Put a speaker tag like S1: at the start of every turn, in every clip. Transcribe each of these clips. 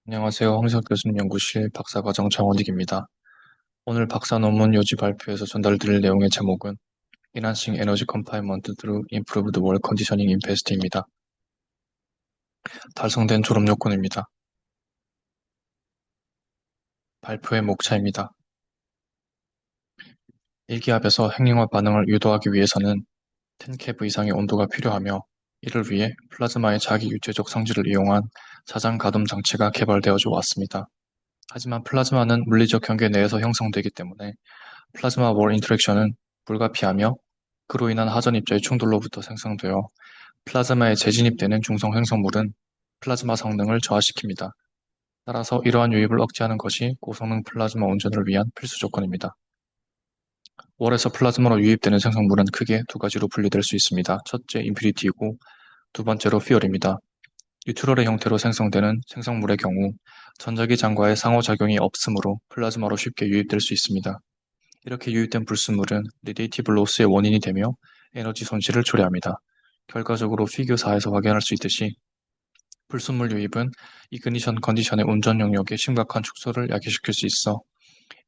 S1: 안녕하세요. 황석 교수님 연구실 박사과정 정원익입니다. 오늘 박사 논문 요지 발표에서 전달드릴 내용의 제목은 Enhancing Energy Confinement Through Improved Wall Conditioning in BEST입니다. 달성된 졸업 요건입니다. 발표의 목차입니다. 일기압에서 핵융합 반응을 유도하기 위해서는 10 keV 이상의 온도가 필요하며 이를 위해 플라즈마의 자기 유체적 성질을 이용한 자장 가동 장치가 개발되어 왔습니다. 하지만 플라즈마는 물리적 경계 내에서 형성되기 때문에 플라즈마 월 인터랙션은 불가피하며 그로 인한 하전 입자의 충돌로부터 생성되어 플라즈마에 재진입되는 중성 행성물은 플라즈마 성능을 저하시킵니다. 따라서 이러한 유입을 억제하는 것이 고성능 플라즈마 온전을 위한 필수 조건입니다. 월에서 플라즈마로 유입되는 생성물은 크게 두 가지로 분리될 수 있습니다. 첫째, 임퓨리티이고 두 번째로 퓨얼입니다. 뉴트럴의 형태로 생성되는 생성물의 경우 전자기장과의 상호작용이 없으므로 플라즈마로 쉽게 유입될 수 있습니다. 이렇게 유입된 불순물은 레디에이티브 로스의 원인이 되며 에너지 손실을 초래합니다. 결과적으로 피규어 4에서 확인할 수 있듯이 불순물 유입은 이그니션 컨디션의 운전 영역에 심각한 축소를 야기시킬 수 있어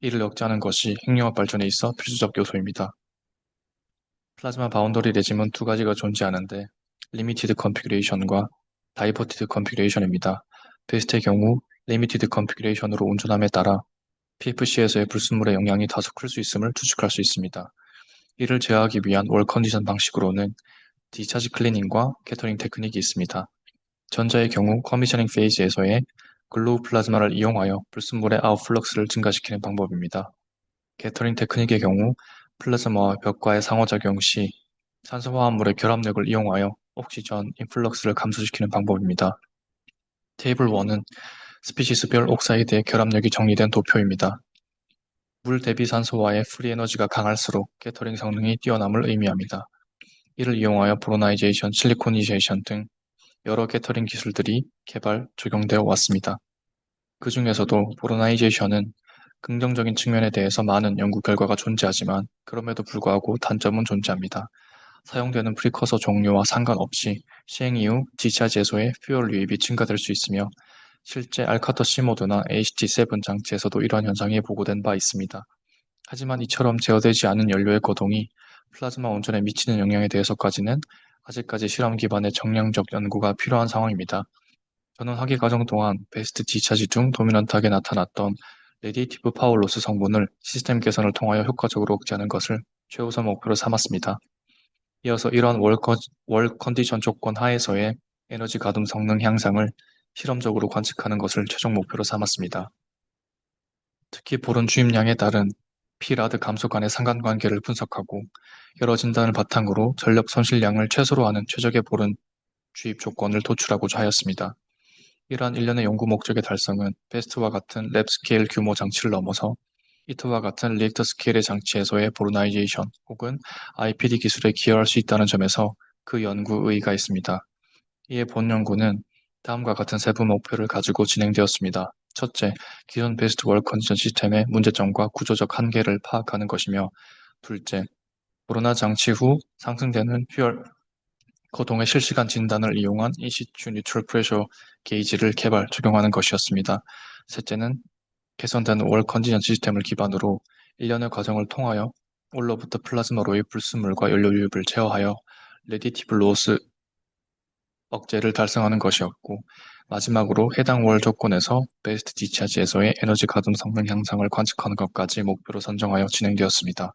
S1: 이를 억제하는 것이 핵융합 발전에 있어 필수적 요소입니다. 플라즈마 바운더리 레짐은 두 가지가 존재하는데 리미티드 컨피그레이션과 다이버티드 컨피그레이션입니다. 베스트의 경우 리미티드 컨피그레이션으로 운전함에 따라 PFC에서의 불순물의 영향이 다소 클 수 있음을 추측할 수 있습니다. 이를 제어하기 위한 월 컨디션 방식으로는 디차지 클리닝과 캐터링 테크닉이 있습니다. 전자의 경우 커미셔닝 페이즈에서의 글로우 플라즈마를 이용하여 불순물의 아웃플럭스를 증가시키는 방법입니다. 캐터링 테크닉의 경우 플라즈마와 벽과의 상호작용 시 산소화합물의 결합력을 이용하여 옥시전 인플럭스를 감소시키는 방법입니다. 테이블 1은 스피시스별 옥사이드의 결합력이 정리된 도표입니다. 물 대비 산소와의 프리 에너지가 강할수록 캐터링 성능이 뛰어남을 의미합니다. 이를 이용하여 보로나이제이션, 실리코니제이션 등 여러 캐터링 기술들이 개발, 적용되어 왔습니다. 그 중에서도 보로나이제이션은 긍정적인 측면에 대해서 많은 연구 결과가 존재하지만 그럼에도 불구하고 단점은 존재합니다. 사용되는 프리커서 종류와 상관없이 시행 이후 디차지에서의 퓨얼 유입이 증가될 수 있으며 실제 알카터 C모드나 HT7 장치에서도 이러한 현상이 보고된 바 있습니다. 하지만 이처럼 제어되지 않은 연료의 거동이 플라즈마 온전에 미치는 영향에 대해서까지는 아직까지 실험 기반의 정량적 연구가 필요한 상황입니다. 저는 학위 과정 동안 베스트 디차지 중 도미넌트하게 나타났던 레디에이티브 파워 로스 성분을 시스템 개선을 통하여 효과적으로 억제하는 것을 최우선 목표로 삼았습니다. 이어서 이러한 월 컨디션 조건 하에서의 에너지 가동 성능 향상을 실험적으로 관측하는 것을 최종 목표로 삼았습니다. 특히 보론 주입량에 따른 P라드 감소 간의 상관관계를 분석하고 여러 진단을 바탕으로 전력 손실량을 최소로 하는 최적의 보론 주입 조건을 도출하고자 하였습니다. 이러한 일련의 연구 목적의 달성은 베스트와 같은 랩 스케일 규모 장치를 넘어서 이트와 같은 리액터 스케일의 장치에서의 보로나이제이션 혹은 IPD 기술에 기여할 수 있다는 점에서 그 연구 의의가 있습니다. 이에 본 연구는 다음과 같은 세부 목표를 가지고 진행되었습니다. 첫째, 기존 베스트 월 컨디션 시스템의 문제점과 구조적 한계를 파악하는 것이며, 둘째, 코로나 장치 후 상승되는 퓨얼 거동의 실시간 진단을 이용한 인시튜 뉴트럴 프레셔 게이지를 개발, 적용하는 것이었습니다. 셋째는 개선된 월 컨디션 시스템을 기반으로 일련의 과정을 통하여 올로부터 플라즈마로의 불순물과 연료 유입을 제어하여 레디티브 로스 억제를 달성하는 것이었고, 마지막으로 해당 월 조건에서 베스트 디차지에서의 에너지 가동 성능 향상을 관측하는 것까지 목표로 선정하여 진행되었습니다.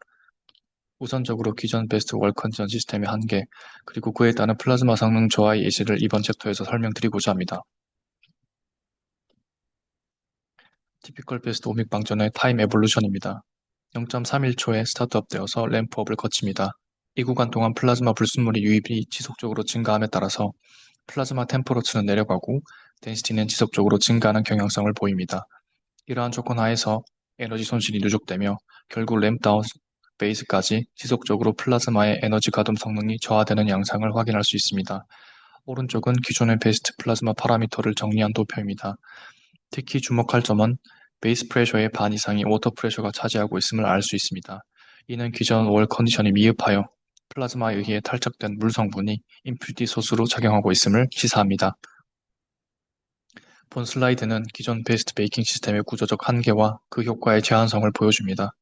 S1: 우선적으로 기존 베스트 월 컨디션 시스템의 한계, 그리고 그에 따른 플라즈마 성능 저하의 예시를 이번 챕터에서 설명드리고자 합니다. 티피컬 베스트 오믹 방전의 타임 에볼루션입니다. 0.31초에 스타트업되어서 램프업을 거칩니다. 이 구간 동안 플라즈마 불순물의 유입이 지속적으로 증가함에 따라서 플라즈마 템퍼러처는 내려가고 덴시티는 지속적으로 증가하는 경향성을 보입니다. 이러한 조건 하에서 에너지 손실이 누적되며 결국 램다운 베이스까지 지속적으로 플라즈마의 에너지 가동 성능이 저하되는 양상을 확인할 수 있습니다. 오른쪽은 기존의 베스트 플라즈마 파라미터를 정리한 도표입니다. 특히 주목할 점은 베이스 프레셔의 반 이상이 워터 프레셔가 차지하고 있음을 알 수 있습니다. 이는 기존 월 컨디션이 미흡하여 플라즈마에 의해 탈착된 물 성분이 임퓨리티 소수로 작용하고 있음을 시사합니다. 본 슬라이드는 기존 베스트 베이킹 시스템의 구조적 한계와 그 효과의 제한성을 보여줍니다.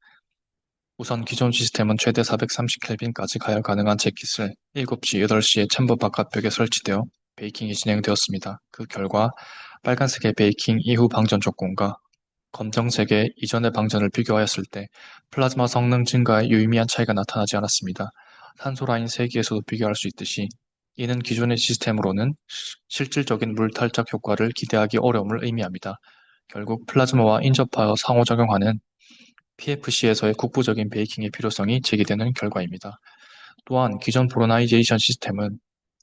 S1: 우선 기존 시스템은 최대 430켈빈까지 가열 가능한 재킷을 7시, 8시에 챔버 바깥벽에 설치되어 베이킹이 진행되었습니다. 그 결과 빨간색의 베이킹 이후 방전 조건과 검정색의 이전의 방전을 비교하였을 때 플라즈마 성능 증가에 유의미한 차이가 나타나지 않았습니다. 산소 라인 3개에서도 비교할 수 있듯이 이는 기존의 시스템으로는 실질적인 물 탈착 효과를 기대하기 어려움을 의미합니다. 결국 플라즈마와 인접하여 상호작용하는 PFC에서의 국부적인 베이킹의 필요성이 제기되는 결과입니다. 또한 기존 보로나이제이션 시스템은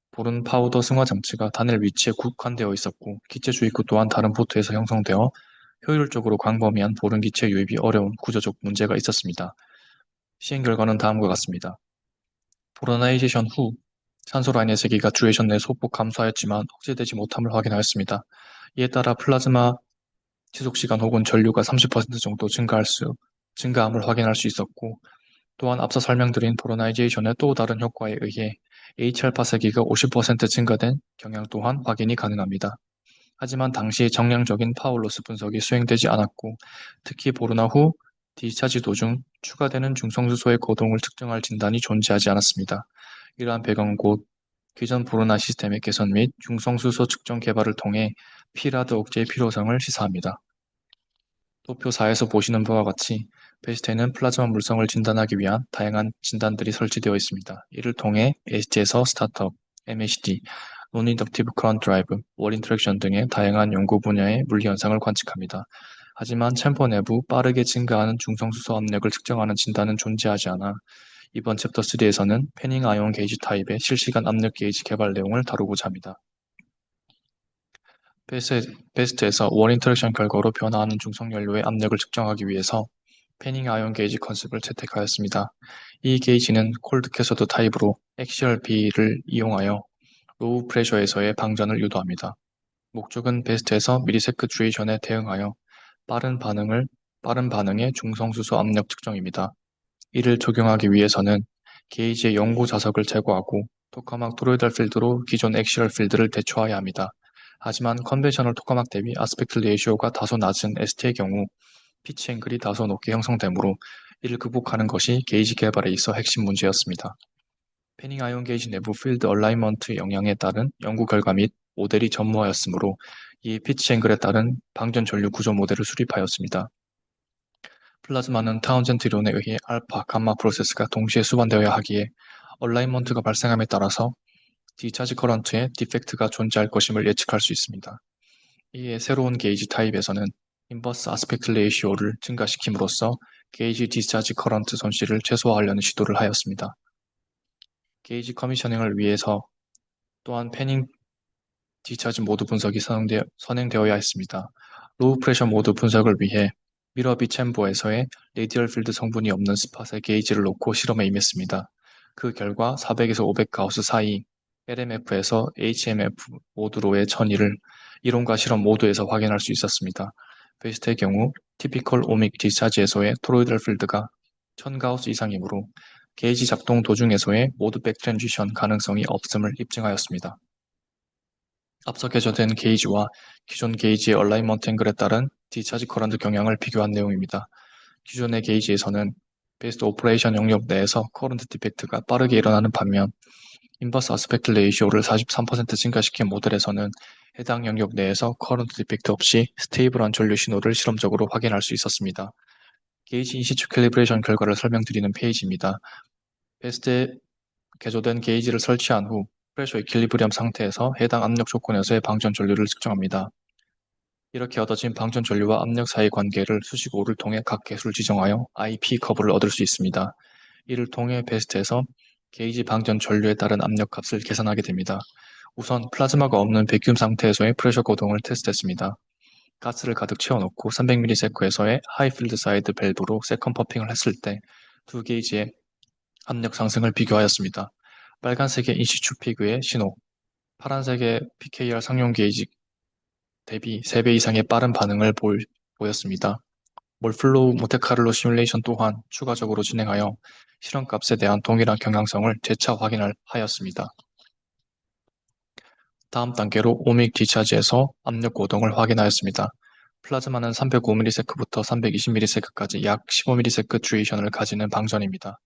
S1: 보른 파우더 승화 장치가 단일 위치에 국한되어 있었고 기체 주입구 또한 다른 포트에서 형성되어 효율적으로 광범위한 보른 기체 유입이 어려운 구조적 문제가 있었습니다. 시행 결과는 다음과 같습니다. 보로나이제이션 후 산소 라인의 세기가 듀레이션 내 소폭 감소하였지만 억제되지 못함을 확인하였습니다. 이에 따라 플라즈마 지속시간 혹은 전류가 30% 정도 증가함을 확인할 수 있었고, 또한 앞서 설명드린 보로나이제이션의 또 다른 효과에 의해 H알파 세기가 50% 증가된 경향 또한 확인이 가능합니다. 하지만 당시 정량적인 파울로스 분석이 수행되지 않았고, 특히 보르나 후 디스차지 도중 추가되는 중성수소의 거동을 측정할 진단이 존재하지 않았습니다. 이러한 배경은 곧 기존 보르나 시스템의 개선 및 중성수소 측정 개발을 통해 피라드 억제의 필요성을 시사합니다. 도표 4에서 보시는 바와 같이 베스트에는 플라즈마 물성을 진단하기 위한 다양한 진단들이 설치되어 있습니다. 이를 통해 ST에서 스타트업, MHD, 논인덕티브 커런트 드라이브, 월 인터랙션 등의 다양한 연구 분야의 물리 현상을 관측합니다. 하지만 챔버 내부 빠르게 증가하는 중성수소 압력을 측정하는 진단은 존재하지 않아 이번 챕터 3에서는 패닝 아이온 게이지 타입의 실시간 압력 게이지 개발 내용을 다루고자 합니다. 베스트에서 월 인터랙션 결과로 변화하는 중성 연료의 압력을 측정하기 위해서 패닝 아이온 게이지 컨셉을 채택하였습니다. 이 게이지는 콜드 캐서드 타입으로 엑시얼 B를 이용하여 로우 프레셔에서의 방전을 유도합니다. 목적은 베스트에서 미리세크 듀레이션에 대응하여 빠른 반응의 중성수소 압력 측정입니다. 이를 적용하기 위해서는 게이지의 영구 자석을 제거하고 토카막 토로이달 필드로 기존 엑시얼 필드를 대처해야 합니다. 하지만 컨벤셔널 토카막 대비 아스펙트 레이시오가 다소 낮은 ST의 경우 피치 앵글이 다소 높게 형성되므로 이를 극복하는 것이 게이지 개발에 있어 핵심 문제였습니다. 패닝 아이온 게이지 내부 필드 얼라이먼트 영향에 따른 연구 결과 및 모델이 전무하였으므로 이 피치 앵글에 따른 방전 전류 구조 모델을 수립하였습니다. 플라즈마는 타운젠트 이론에 의해 알파, 감마 프로세스가 동시에 수반되어야 하기에 얼라이먼트가 발생함에 따라서 디차지 커런트에 디펙트가 존재할 것임을 예측할 수 있습니다. 이에 새로운 게이지 타입에서는 인버스 아스펙트 레이시오를 증가시킴으로써 게이지 디스차지 커런트 손실을 최소화하려는 시도를 하였습니다. 게이지 커미셔닝을 위해서 또한 패닝 디스차지 모드 분석이 선행되어야 했습니다. 로우 프레셔 모드 분석을 위해 미러비 챔버에서의 레디얼 필드 성분이 없는 스팟에 게이지를 놓고 실험에 임했습니다. 그 결과 400에서 500 가우스 사이 LMF에서 HMF 모드로의 전이를 이론과 실험 모두에서 확인할 수 있었습니다. 베스트의 경우 티피컬 오믹 디스차지에서의 토로이달 필드가 1000 가우스 이상이므로 게이지 작동 도중에서의 모드백 트랜지션 가능성이 없음을 입증하였습니다. 앞서 개조된 게이지와 기존 게이지의 얼라이먼트 앵글에 따른 디차지 커런트 경향을 비교한 내용입니다. 기존의 게이지에서는 베스트 오퍼레이션 영역 내에서 커런트 디펙트가 빠르게 일어나는 반면 인버스 아스펙트 레이시오를 43% 증가시킨 모델에서는 해당 영역 내에서 커런트 디펙트 없이 스테이블한 전류 신호를 실험적으로 확인할 수 있었습니다. 게이지 인시추 캘리브레이션 결과를 설명드리는 페이지입니다. 베스트에 개조된 게이지를 설치한 후 프레셔 이퀄리브리엄 상태에서 해당 압력 조건에서의 방전 전류를 측정합니다. 이렇게 얻어진 방전 전류와 압력 사이 관계를 수식오를 통해 각 개수를 지정하여 IP 커브를 얻을 수 있습니다. 이를 통해 베스트에서 게이지 방전 전류에 따른 압력 값을 계산하게 됩니다. 우선 플라즈마가 없는 백큐um 상태에서의 프레셔 거동을 테스트했습니다. 가스를 가득 채워놓고 300ms에서의 하이필드 사이드 밸브로 세컨 퍼핑을 했을 때 두 게이지의 압력 상승을 비교하였습니다. 빨간색의 인시추 피그의 신호, 파란색의 PKR 상용 게이지 대비 3배 이상의 빠른 반응을 보였습니다. 몰플로우 모테카를로 시뮬레이션 또한 추가적으로 진행하여 실험값에 대한 동일한 경향성을 재차 확인하였습니다. 다음 단계로 오믹 디차지에서 압력 고동을 확인하였습니다. 플라즈마는 305ms부터 320ms까지 약 15ms 듀레이션을 가지는 방전입니다.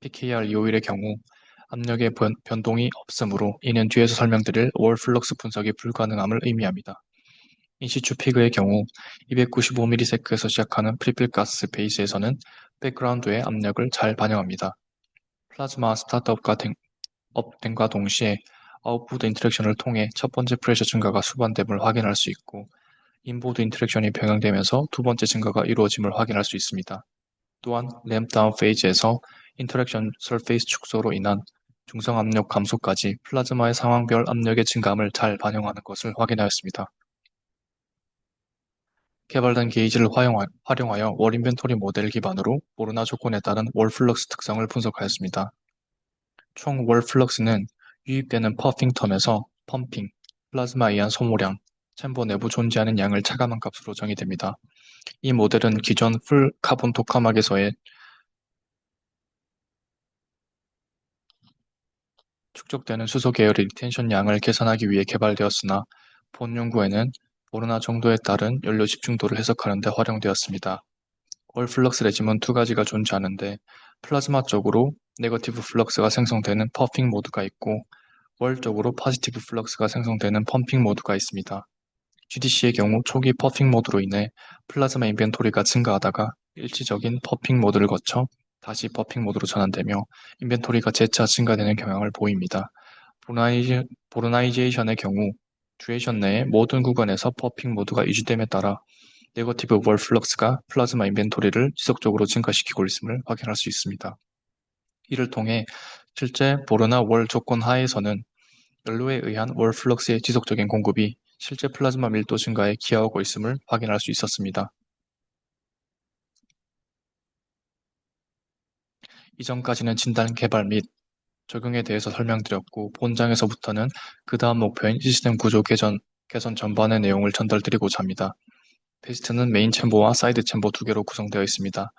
S1: PKR-251의 경우 압력의 변동이 없으므로 이는 뒤에서 설명드릴 월 플럭스 분석이 불가능함을 의미합니다. 인시추 피그의 경우 295ms에서 시작하는 프리필 가스 베이스에서는 백그라운드의 압력을 잘 반영합니다. 플라즈마 업됨과 동시에 아웃보드 인터랙션을 통해 첫 번째 프레셔 증가가 수반됨을 확인할 수 있고 인보드 인터랙션이 병행되면서 두 번째 증가가 이루어짐을 확인할 수 있습니다. 또한 램다운 페이지에서 인터랙션 서페이스 축소로 인한 중성 압력 감소까지 플라즈마의 상황별 압력의 증감을 잘 반영하는 것을 확인하였습니다. 개발된 게이지를 활용하여 월 인벤토리 모델 기반으로 모르나 조건에 따른 월 플럭스 특성을 분석하였습니다. 총 월 플럭스는 유입되는 퍼핑 텀에서 펌핑, 플라즈마에 의한 소모량, 챔버 내부 존재하는 양을 차감한 값으로 정의됩니다. 이 모델은 기존 풀 카본 토카막에서의 축적되는 수소 계열의 리텐션 양을 계산하기 위해 개발되었으나 본 연구에는 모르나 정도에 따른 연료 집중도를 해석하는 데 활용되었습니다. 월 플럭스 레짐은 두 가지가 존재하는데 플라즈마 쪽으로 네거티브 플럭스가 생성되는 퍼핑 모드가 있고 월적으로 포지티브 플럭스가 생성되는 펌핑 모드가 있습니다. GDC의 경우 초기 퍼핑 모드로 인해 플라즈마 인벤토리가 증가하다가 일시적인 퍼핑 모드를 거쳐 다시 퍼핑 모드로 전환되며 인벤토리가 재차 증가되는 경향을 보입니다. 보르나이제이션의 경우 듀레이션 내에 모든 구간에서 퍼핑 모드가 유지됨에 따라 네거티브 월 플럭스가 플라즈마 인벤토리를 지속적으로 증가시키고 있음을 확인할 수 있습니다. 이를 통해 실제 보르나 월 조건 하에서는 연료에 의한 월 플럭스의 지속적인 공급이 실제 플라즈마 밀도 증가에 기여하고 있음을 확인할 수 있었습니다. 이전까지는 진단 개발 및 적용에 대해서 설명드렸고 본장에서부터는 그 다음 목표인 시스템 구조 개선 전반의 내용을 전달드리고자 합니다. 베스트는 메인 챔버와 사이드 챔버 두 개로 구성되어 있습니다.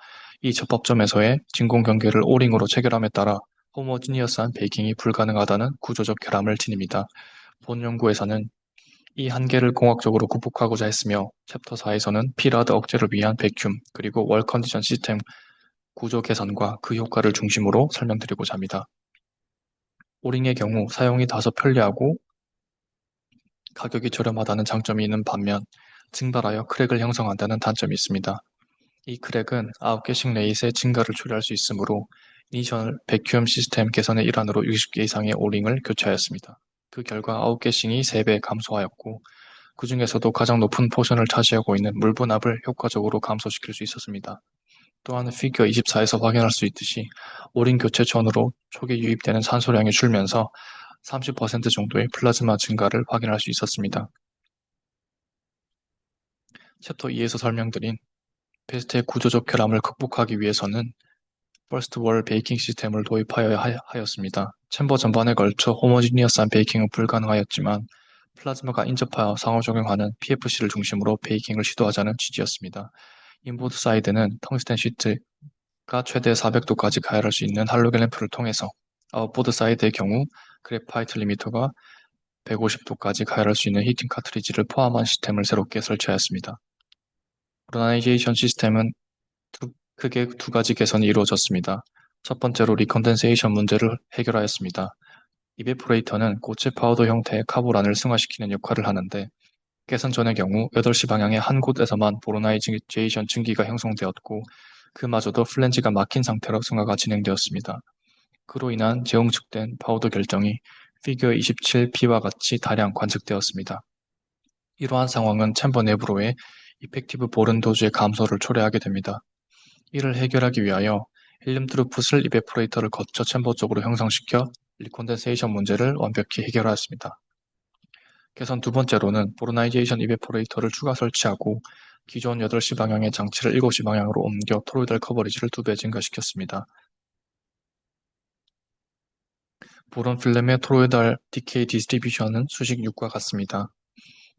S1: 이 접합점에서의 진공 경계를 오링으로 체결함에 따라 호모지니어스한 베이킹이 불가능하다는 구조적 결함을 지닙니다. 본 연구에서는 이 한계를 공학적으로 극복하고자 했으며 챕터 4에서는 피라드 억제를 위한 베큐um 그리고 월 컨디션 시스템 구조 개선과 그 효과를 중심으로 설명드리고자 합니다. 오링의 경우 사용이 다소 편리하고 가격이 저렴하다는 장점이 있는 반면 증발하여 크랙을 형성한다는 단점이 있습니다. 이 크랙은 9개씩 레이스의 증가를 초래할 수 있으므로 이니셜 베큐um 시스템 개선의 일환으로 60개 이상의 오링을 교체하였습니다. 그 결과 9개씩이 3배 감소하였고 그 중에서도 가장 높은 포션을 차지하고 있는 물 분압을 효과적으로 감소시킬 수 있었습니다. 또한 피겨 24에서 확인할 수 있듯이 오링 교체 전후로 초기 유입되는 산소량이 줄면서 30% 정도의 플라즈마 증가를 확인할 수 있었습니다. 챕터 2에서 설명드린 베스트의 구조적 결함을 극복하기 위해서는 퍼스트 월 베이킹 시스템을 도입하여야 하였습니다. 챔버 전반에 걸쳐 호모지니어스한 베이킹은 불가능하였지만 플라즈마가 인접하여 상호작용하는 PFC를 중심으로 베이킹을 시도하자는 취지였습니다. 인보드 사이드는 텅스텐 시트가 최대 400도까지 가열할 수 있는 할로겐 램프를 통해서 아웃보드 사이드의 경우 그래파이트 리미터가 150도까지 가열할 수 있는 히팅 카트리지를 포함한 시스템을 새롭게 설치하였습니다. 오르나이제이션 시스템은 크게 두 가지 개선이 이루어졌습니다. 첫 번째로 리컨덴세이션 문제를 해결하였습니다. 이베포레이터는 고체 파우더 형태의 카보란을 승화시키는 역할을 하는데 개선 전의 경우 8시 방향의 한 곳에서만 보로나이제이션 증기가 형성되었고 그마저도 플랜지가 막힌 상태로 승화가 진행되었습니다. 그로 인한 재응축된 파우더 결정이 피겨 27B와 같이 다량 관측되었습니다. 이러한 상황은 챔버 내부로의 이펙티브 보른 도주의 감소를 초래하게 됩니다. 이를 해결하기 위하여 헬륨 트루풋을 이베포레이터를 거쳐 챔버 쪽으로 형성시켜 리콘덴세이션 문제를 완벽히 해결하였습니다. 개선 두 번째로는 보로나이제이션 이베포레이터를 추가 설치하고 기존 8시 방향의 장치를 7시 방향으로 옮겨 토로이달 커버리지를 2배 증가시켰습니다. 보론 필름의 토로이달 디케이 디스트리뷰션은 수식 6과 같습니다.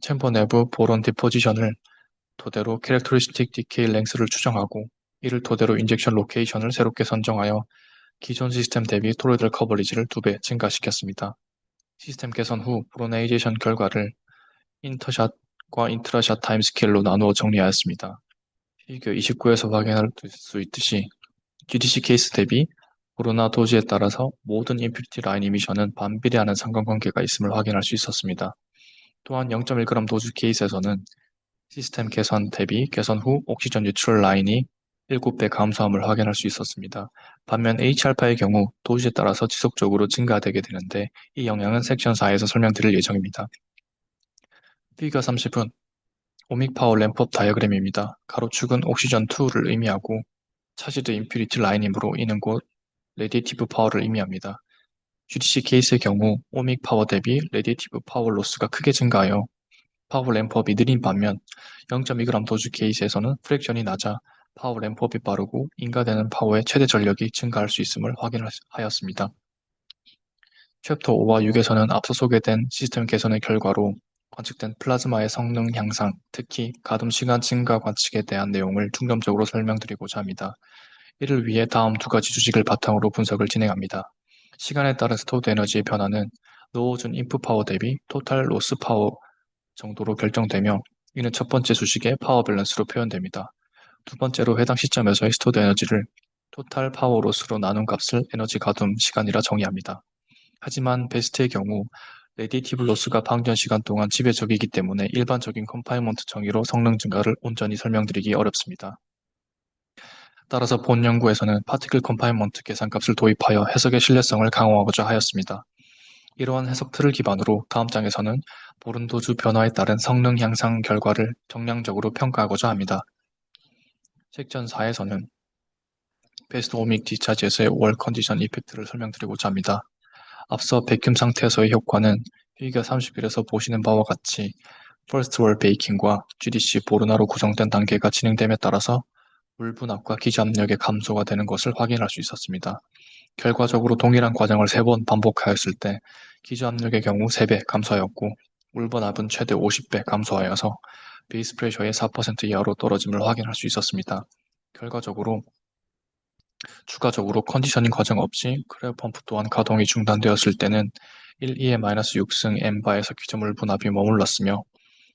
S1: 챔버 내부 보론 디포지션을 토대로 캐렉터리스틱 디케이 랭스를 추정하고 이를 토대로 인젝션 로케이션을 새롭게 선정하여 기존 시스템 대비 토로이달 커버리지를 2배 증가시켰습니다. 시스템 개선 후 브로네이제이션 결과를 인터샷과 인트라샷 타임스케일로 나누어 정리하였습니다. 피겨 29에서 확인할 수 있듯이 GDC 케이스 대비 코로나 도지에 따라서 모든 임퓨리티 라인 이미션은 반비례하는 상관관계가 있음을 확인할 수 있었습니다. 또한 0.1g 도주 케이스에서는 시스템 개선 대비 개선 후 옥시전 유출 라인이 7배 감소함을 확인할 수 있었습니다. 반면 H알파의 경우 도시에 따라서 지속적으로 증가되게 되는데 이 영향은 섹션 4에서 설명드릴 예정입니다. 피겨 30은 오믹 파워 램프업 다이어그램입니다. 가로축은 옥시전 2를 의미하고 차시드 임퓨리티 라인이므로 이는 곧 레디티브 파워를 의미합니다. GDC 케이스의 경우 오믹 파워 대비 레디티브 파워 로스가 크게 증가하여 파워 램프업이 느린 반면 0.2g 도주 케이스에서는 프랙션이 낮아 파워 램프업이 빠르고 인가되는 파워의 최대 전력이 증가할 수 있음을 확인하였습니다. 챕터 5와 6에서는 앞서 소개된 시스템 개선의 결과로 관측된 플라즈마의 성능 향상, 특히 가동 시간 증가 관측에 대한 내용을 중점적으로 설명드리고자 합니다. 이를 위해 다음 두 가지 주식을 바탕으로 분석을 진행합니다. 시간에 따른 스토어드 에너지의 변화는 넣어준 인풋 파워 대비 토탈 로스 파워 정도로 결정되며 이는 첫 번째 수식의 파워 밸런스로 표현됩니다. 두 번째로 해당 시점에서의 스토어드 에너지를 토탈 파워 로스로 나눈 값을 에너지 가둠 시간이라 정의합니다. 하지만 베스트의 경우 레디티브 로스가 방전 시간 동안 지배적이기 때문에 일반적인 컨파인먼트 정의로 성능 증가를 온전히 설명드리기 어렵습니다. 따라서 본 연구에서는 파티클 컨파인먼트 계산값을 도입하여 해석의 신뢰성을 강화하고자 하였습니다. 이러한 해석 틀을 기반으로 다음 장에서는 보른도주 변화에 따른 성능 향상 결과를 정량적으로 평가하고자 합니다. 섹션 4에서는 베스트 오믹 디차지에서의 월 컨디션 이펙트를 설명드리고자 합니다. 앞서 백큐 상태에서의 효과는 피겨 31에서 보시는 바와 같이 퍼스트 월 베이킹과 GDC 보르나로 구성된 단계가 진행됨에 따라서 물 분압과 기저 압력의 감소가 되는 것을 확인할 수 있었습니다. 결과적으로 동일한 과정을 3번 반복하였을 때 기저 압력의 경우 3배 감소하였고 물 분압은 최대 50배 감소하여서 베이스 프레셔의 4% 이하로 떨어짐을 확인할 수 있었습니다. 결과적으로 추가적으로 컨디셔닝 과정 없이 크레어 펌프 또한 가동이 중단되었을 때는 1, 2의-6승 M바에서 기저물 분압이 머물렀으며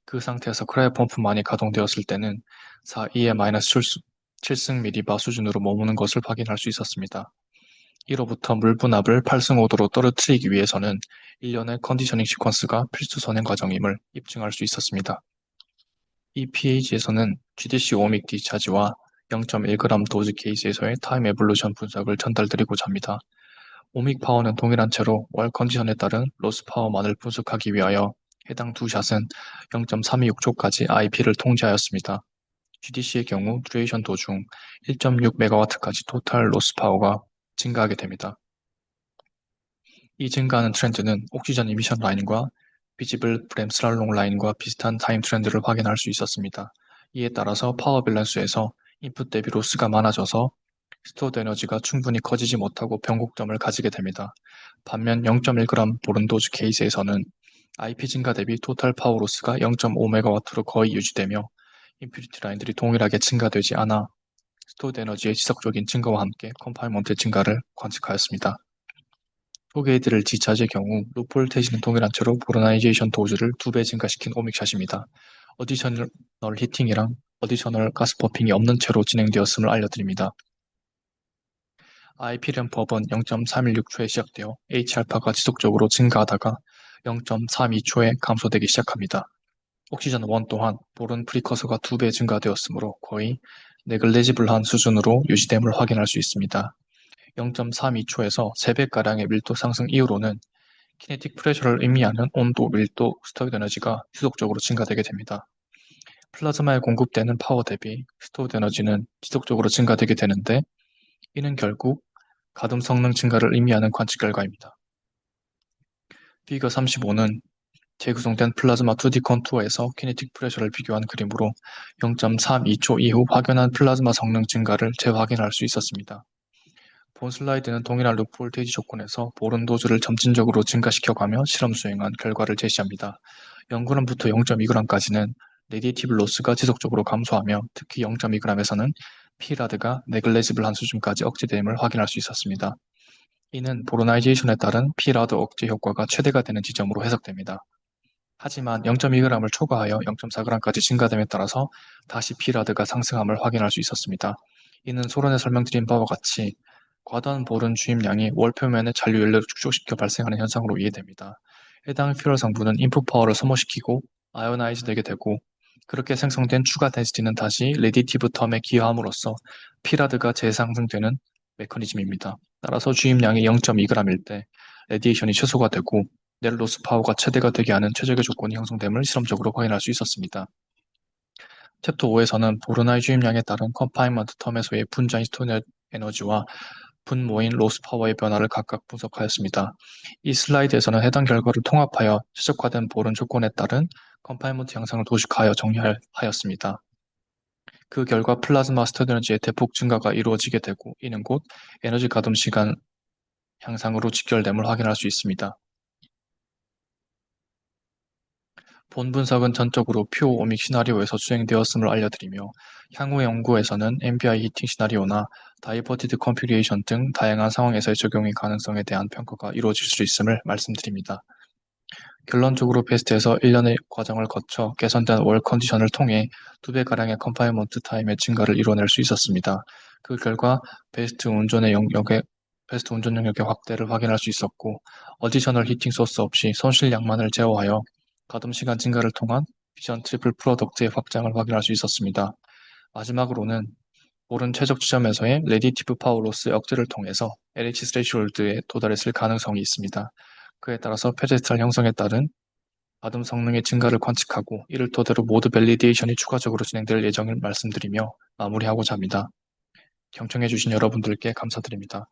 S1: 그 상태에서 크레어 펌프만이 가동되었을 때는 4, 2의-7승 미리바 수준으로 머무는 것을 확인할 수 있었습니다. 이로부터 물 분압을 8승 5도로 떨어뜨리기 위해서는 1년의 컨디셔닝 시퀀스가 필수 선행 과정임을 입증할 수 있었습니다. 이 PH에서는 GDC 오믹 디차지와 0.1g 도즈 케이스에서의 타임 에볼루션 분석을 전달드리고자 합니다. 오믹 파워는 동일한 채로 월 컨디션에 따른 로스 파워만을 분석하기 위하여 해당 두 샷은 0.326초까지 IP를 통제하였습니다. GDC의 경우 듀레이션 도중 1.6MW까지 토탈 로스 파워가 증가하게 됩니다. 이 증가하는 트렌드는 옥시전 이미션 라인과 비지블 브램 슬랄롱 라인과 비슷한 타임 트렌드를 확인할 수 있었습니다. 이에 따라서 파워 밸런스에서 인풋 대비 로스가 많아져서 스토어드 에너지가 충분히 커지지 못하고 변곡점을 가지게 됩니다. 반면 0.1g 보른도즈 케이스에서는 IP 증가 대비 토탈 파워 로스가 0.5MW로 거의 유지되며 임퓨리티 라인들이 동일하게 증가되지 않아 스토어드 에너지의 지속적인 증가와 함께 컴파일먼트 증가를 관측하였습니다. 소개해드릴 지차지의 경우 루폴테이지는 동일한 채로 보로나이제이션 도즈를 2배 증가시킨 오믹샷입니다. 어디셔널 히팅이랑 어디셔널 가스 퍼핑이 없는 채로 진행되었음을 알려드립니다. IP 램프업은 0.316초에 시작되어 H알파가 지속적으로 증가하다가 0.32초에 감소되기 시작합니다. 옥시전 1 또한 보른 프리커서가 2배 증가되었으므로 거의 네글리지블한 수준으로 유지됨을 확인할 수 있습니다. 0.32초에서 3배가량의 밀도 상승 이후로는 키네틱 프레셔를 의미하는 온도, 밀도, 스토어드 에너지가 지속적으로 증가되게 됩니다. 플라즈마에 공급되는 파워 대비 스토어드 에너지는 지속적으로 증가되게 되는데 이는 결국 가동 성능 증가를 의미하는 관측 결과입니다. 피겨 35는 재구성된 플라즈마 2D 컨투어에서 키네틱 프레셔를 비교한 그림으로 0.32초 이후 확연한 플라즈마 성능 증가를 재확인할 수 있었습니다. 본 슬라이드는 동일한 루프 볼테이지 조건에서 보른 도즈를 점진적으로 증가시켜가며 실험 수행한 결과를 제시합니다. 0g부터 0.2g까지는 레디티브 로스가 지속적으로 감소하며 특히 0.2g에서는 P라드가 네글레지블한 수준까지 억제됨을 확인할 수 있었습니다. 이는 보로나이제이션에 따른 P라드 억제 효과가 최대가 되는 지점으로 해석됩니다. 하지만 0.2g을 초과하여 0.4g까지 증가됨에 따라서 다시 P라드가 상승함을 확인할 수 있었습니다. 이는 소론에 설명드린 바와 같이 과다한 보론 주입량이 월표면의 잔류 연료를 축적시켜 발생하는 현상으로 이해됩니다. 해당 퓨럴 성분은 인풋 파워를 소모시키고 아이오나이즈 되게 되고 그렇게 생성된 추가 덴시티는 다시 레디티브 텀에 기여함으로써 P라드가 재상승되는 메커니즘입니다. 따라서 주입량이 0.2g일 때 레디에이션이 최소가 되고 넬 로스 파워가 최대가 되게 하는 최적의 조건이 형성됨을 실험적으로 확인할 수 있었습니다. 챕터 5에서는 보르나이 주입량에 따른 컨파인먼트 텀에서의 분자 인스톤 에너지와 분모인 로스 파워의 변화를 각각 분석하였습니다. 이 슬라이드에서는 해당 결과를 통합하여 최적화된 보론 조건에 따른 컨파인먼트 양상을 도식하여 정리하였습니다. 그 결과 플라즈마 스터디 에너지의 대폭 증가가 이루어지게 되고 이는 곧 에너지 가동 시간 향상으로 직결됨을 확인할 수 있습니다. 본 분석은 전적으로 퓨어 오믹 시나리오에서 수행되었음을 알려드리며 향후 연구에서는 MBI 히팅 시나리오나 다이버티드 컨피그레이션 등 다양한 상황에서의 적용의 가능성에 대한 평가가 이루어질 수 있음을 말씀드립니다. 결론적으로 베스트에서 1년의 과정을 거쳐 개선된 월 컨디션을 통해 2배가량의 컨파인먼트 타임의 증가를 이뤄낼 수 있었습니다. 그 결과 베스트 운전 영역의 확대를 확인할 수 있었고 어디셔널 히팅 소스 없이 손실 양만을 제어하여 가동 시간 증가를 통한 비전 트리플 프로덕트의 확장을 확인할 수 있었습니다. 마지막으로는 오른 최적 지점에서의 레디티브 파워 로스 억제를 통해서 LH 스레시홀드에 도달했을 가능성이 있습니다. 그에 따라서 페데스탈 형성에 따른 가동 성능의 증가를 관측하고 이를 토대로 모드 밸리데이션이 추가적으로 진행될 예정을 말씀드리며 마무리하고자 합니다. 경청해주신 여러분들께 감사드립니다.